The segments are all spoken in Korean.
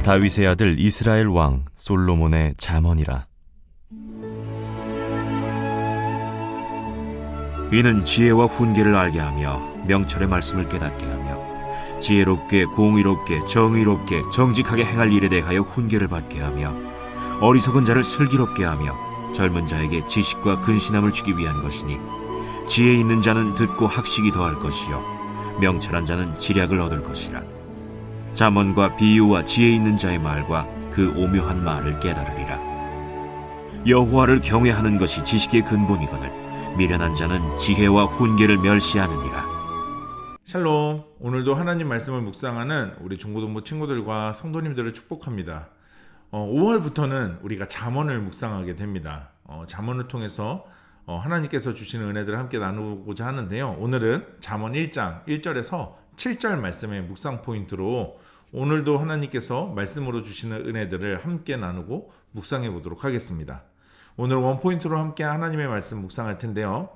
다윗의 아들 이스라엘 왕 솔로몬의 잠언이라. 이는 지혜와 훈계를 알게 하며 명철의 말씀을 깨닫게 하며 지혜롭게 공의롭게 정의롭게 정직하게 행할 일에 대하여 훈계를 받게 하며 어리석은 자를 슬기롭게 하며 젊은 자에게 지식과 근신함을 주기 위한 것이니 지혜 있는 자는 듣고 학식이 더할 것이요 명철한 자는 지략을 얻을 것이라. 잠언과 비유와 지혜 있는 자의 말과 그 오묘한 말을 깨달으리라. 여호와를 경외하는 것이 지식의 근본이거늘 미련한 자는 지혜와 훈계를 멸시하느니라. 샬롬, 오늘도 하나님 말씀을 묵상하는 우리 중고등부 친구들과 성도님들을 축복합니다. 5월부터는 우리가 잠언을 묵상하게 됩니다. 잠언을 통해서 하나님께서 주시는 은혜들을 함께 나누고자 하는데요. 오늘은 잠언 1장 1절에서 7절 말씀의 묵상 포인트로 오늘도 하나님께서 말씀으로 주시는 은혜들을 함께 나누고 묵상해 보도록 하겠습니다. 오늘 원포인트로 함께 하나님의 말씀 묵상할 텐데요.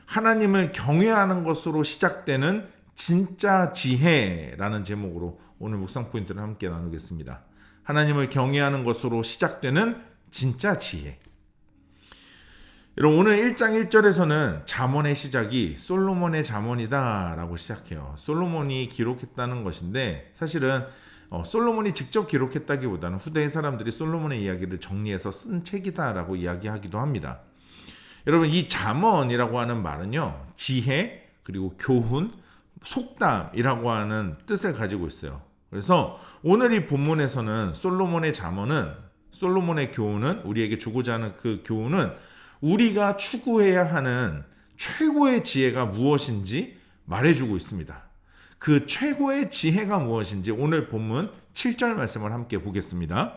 하나님을 경외하는 것으로 시작되는 진짜 지혜라는 제목으로 오늘 묵상 포인트를 함께 나누겠습니다. 하나님을 경외하는 것으로 시작되는 진짜 지혜. 여러분, 오늘 1장 1절에서는 잠언의 시작이 솔로몬의 잠언이다 라고 시작해요. 솔로몬이 기록했다는 것인데 사실은 솔로몬이 직접 기록했다기보다는 후대의 사람들이 솔로몬의 이야기를 정리해서 쓴 책이다 라고 이야기하기도 합니다. 여러분, 이 잠언이라고 하는 말은요, 지혜 그리고 교훈, 속담이라고 하는 뜻을 가지고 있어요. 그래서 오늘 이 본문에서는 솔로몬의 잠언은, 솔로몬의 교훈은, 우리에게 주고자 하는 그 교훈은 우리가 추구해야 하는 최고의 지혜가 무엇인지 말해주고 있습니다. 그 최고의 지혜가 무엇인지 오늘 본문 7절 말씀을 함께 보겠습니다.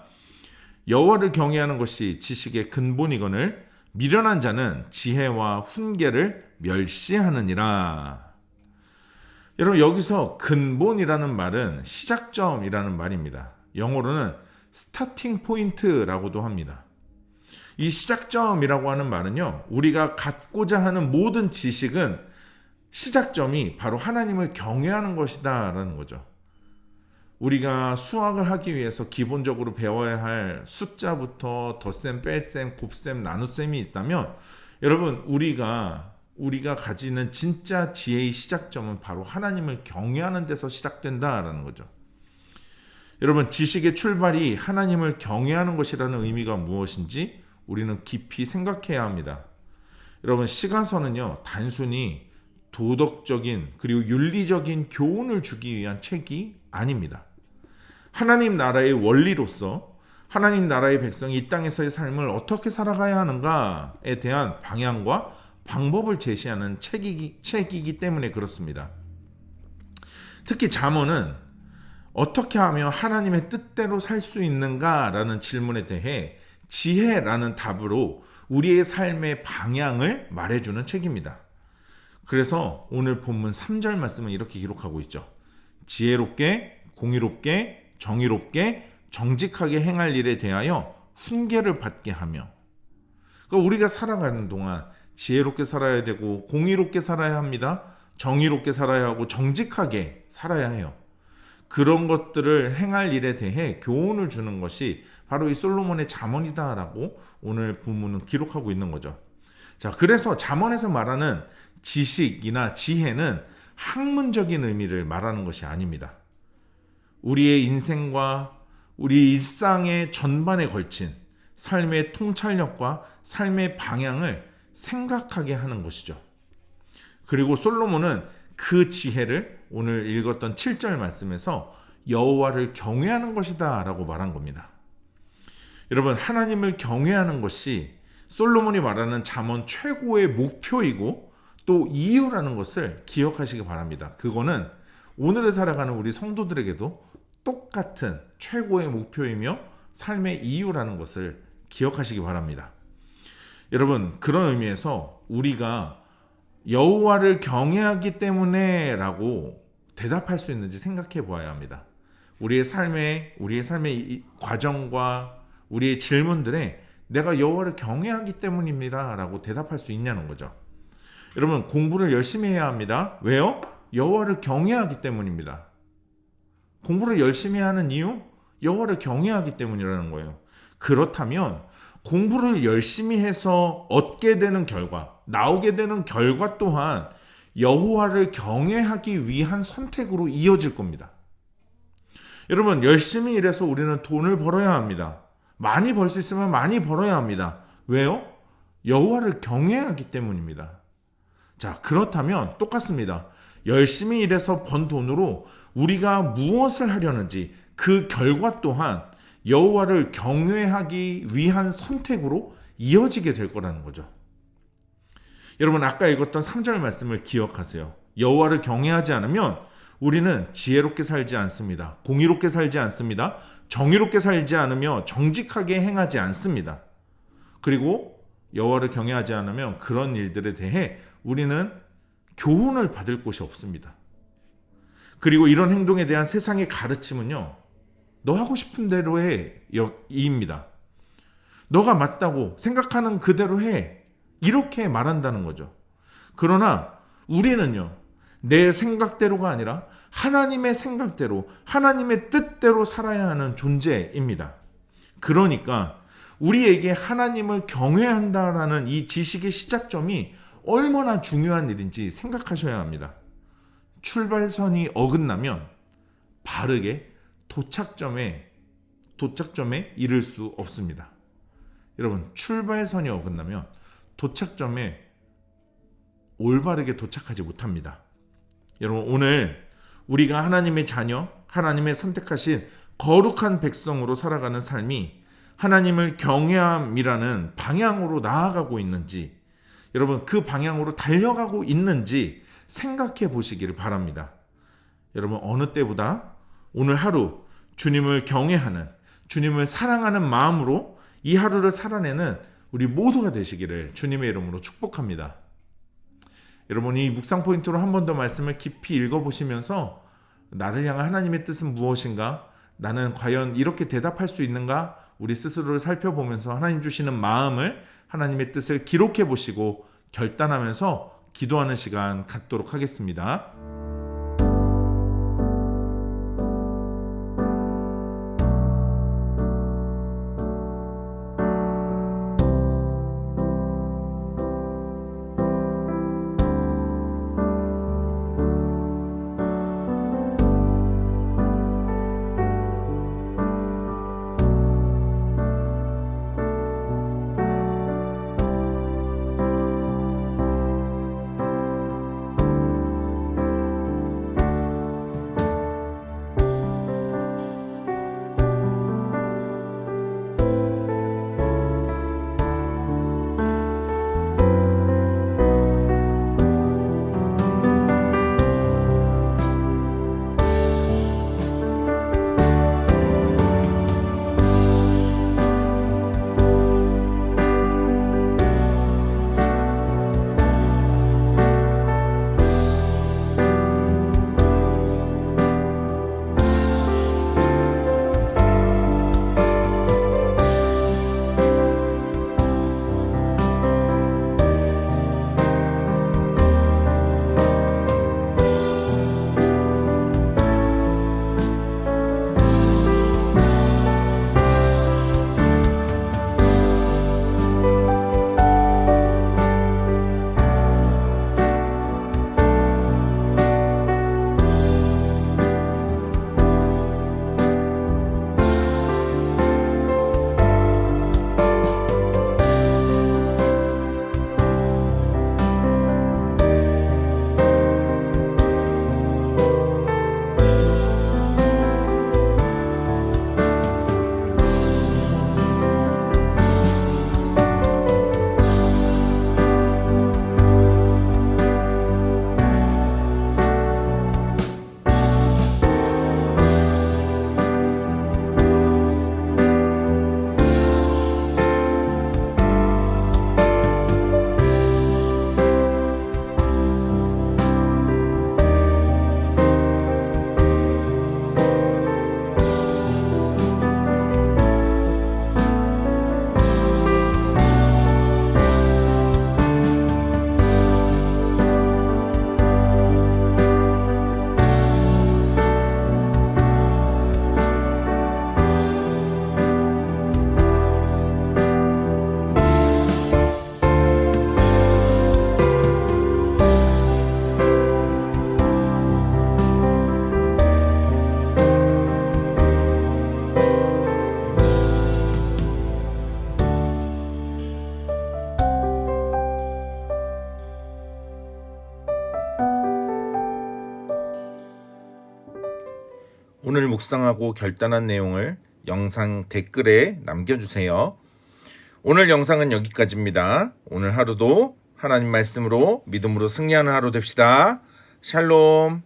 여호와를 경외하는 것이 지식의 근본이거늘 미련한 자는 지혜와 훈계를 멸시하느니라. 여러분, 여기서 근본이라는 말은 시작점이라는 말입니다. 영어로는 스타팅 포인트라고도 합니다. 이 시작점이라고 하는 말은요, 우리가 갖고자 하는 모든 지식은 시작점이 바로 하나님을 경외하는 것이다 라는 거죠. 우리가 수학을 하기 위해서 기본적으로 배워야 할 숫자부터 덧셈, 뺄셈, 곱셈, 나눗셈이 있다면 여러분, 우리가 가지는 진짜 지혜의 시작점은 바로 하나님을 경외하는 데서 시작된다라는 거죠. 여러분, 지식의 출발이 하나님을 경외하는 것이라는 의미가 무엇인지 우리는 깊이 생각해야 합니다. 여러분, 시가서는요, 단순히 도덕적인 그리고 윤리적인 교훈을 주기 위한 책이 아닙니다. 하나님 나라의 원리로서 하나님 나라의 백성이 이 땅에서의 삶을 어떻게 살아가야 하는가에 대한 방향과 방법을 제시하는 책이기 때문에 그렇습니다. 특히 잠언은 어떻게 하면 하나님의 뜻대로 살 수 있는가라는 질문에 대해 지혜라는 답으로 우리의 삶의 방향을 말해주는 책입니다. 그래서 오늘 본문 3절 말씀은 이렇게 기록하고 있죠. 지혜롭게, 공의롭게, 정의롭게, 정직하게 행할 일에 대하여 훈계를 받게 하며. 그러니까 우리가 살아가는 동안 지혜롭게 살아야 되고 공의롭게 살아야 합니다. 정의롭게 살아야 하고 정직하게 살아야 해요. 그런 것들을 행할 일에 대해 교훈을 주는 것이 바로 이 솔로몬의 잠언이다라고 오늘 본문은 기록하고 있는 거죠. 자, 그래서 잠언에서 말하는 지식이나 지혜는 학문적인 의미를 말하는 것이 아닙니다. 우리의 인생과 우리 일상의 전반에 걸친 삶의 통찰력과 삶의 방향을 생각하게 하는 것이죠. 그리고 솔로몬은 그 지혜를 오늘 읽었던 7절 말씀에서 여호와를 경외하는 것이다 라고 말한 겁니다. 여러분, 하나님을 경외하는 것이 솔로몬이 말하는 잠언 최고의 목표이고 또 이유라는 것을 기억하시기 바랍니다. 그거는 오늘을 살아가는 우리 성도들에게도 똑같은 최고의 목표이며 삶의 이유라는 것을 기억하시기 바랍니다. 여러분, 그런 의미에서 우리가 여호와를 경외하기 때문에 라고 대답할 수 있는지 생각해 보아야 합니다. 우리의 삶의 과정과 우리의 질문들에 내가 여호와를 경외하기 때문입니다 라고 대답할 수 있냐는 거죠. 여러분, 공부를 열심히 해야 합니다. 왜요? 여호와를 경외하기 때문입니다. 공부를 열심히 하는 이유? 여호와를 경외하기 때문이라는 거예요. 그렇다면 공부를 열심히 해서 얻게 되는 결과, 나오게 되는 결과 또한 여호와를 경외하기 위한 선택으로 이어질 겁니다. 여러분, 열심히 일해서 우리는 돈을 벌어야 합니다. 많이 벌 수 있으면 많이 벌어야 합니다. 왜요? 여호와를 경외하기 때문입니다. 자, 그렇다면 똑같습니다. 열심히 일해서 번 돈으로 우리가 무엇을 하려는지 그 결과 또한 여호와를 경외하기 위한 선택으로 이어지게 될 거라는 거죠. 여러분, 아까 읽었던 3절 말씀을 기억하세요. 여호와를 경외하지 않으면 우리는 지혜롭게 살지 않습니다. 공의롭게 살지 않습니다. 정의롭게 살지 않으며 정직하게 행하지 않습니다. 그리고 여호와를 경외하지 않으면 그런 일들에 대해 우리는 교훈을 받을 곳이 없습니다. 그리고 이런 행동에 대한 세상의 가르침은요, 너 하고 싶은 대로 해, 이입니다. 너가 맞다고 생각하는 그대로 해, 이렇게 말한다는 거죠. 그러나 우리는요, 내 생각대로가 아니라 하나님의 생각대로, 하나님의 뜻대로 살아야 하는 존재입니다. 그러니까 우리에게 하나님을 경외한다라는 이 지식의 시작점이 얼마나 중요한 일인지 생각하셔야 합니다. 출발선이 어긋나면 바르게 도착점에 이를 수 없습니다. 여러분, 출발선이 어긋나면 도착점에 올바르게 도착하지 못합니다. 여러분, 오늘 우리가 하나님의 자녀, 하나님의 선택하신 거룩한 백성으로 살아가는 삶이 하나님을 경외함이라는 방향으로 나아가고 있는지, 여러분 그 방향으로 달려가고 있는지 생각해 보시기를 바랍니다. 여러분, 어느 때보다 오늘 하루 주님을 경외하는, 주님을 사랑하는 마음으로 이 하루를 살아내는 우리 모두가 되시기를 주님의 이름으로 축복합니다. 여러분, 이 묵상 포인트로 한 번 더 말씀을 깊이 읽어보시면서 나를 향한 하나님의 뜻은 무엇인가? 나는 과연 이렇게 대답할 수 있는가? 우리 스스로를 살펴보면서 하나님 주시는 마음을, 하나님의 뜻을 기록해 보시고 결단하면서 기도하는 시간 갖도록 하겠습니다. 오늘 묵상하고 결단한 내용을 영상 댓글에 남겨주세요. 오늘 영상은 여기까지입니다. 오늘 하루도 하나님 말씀으로 믿음으로 승리하는 하루 됩시다. 샬롬.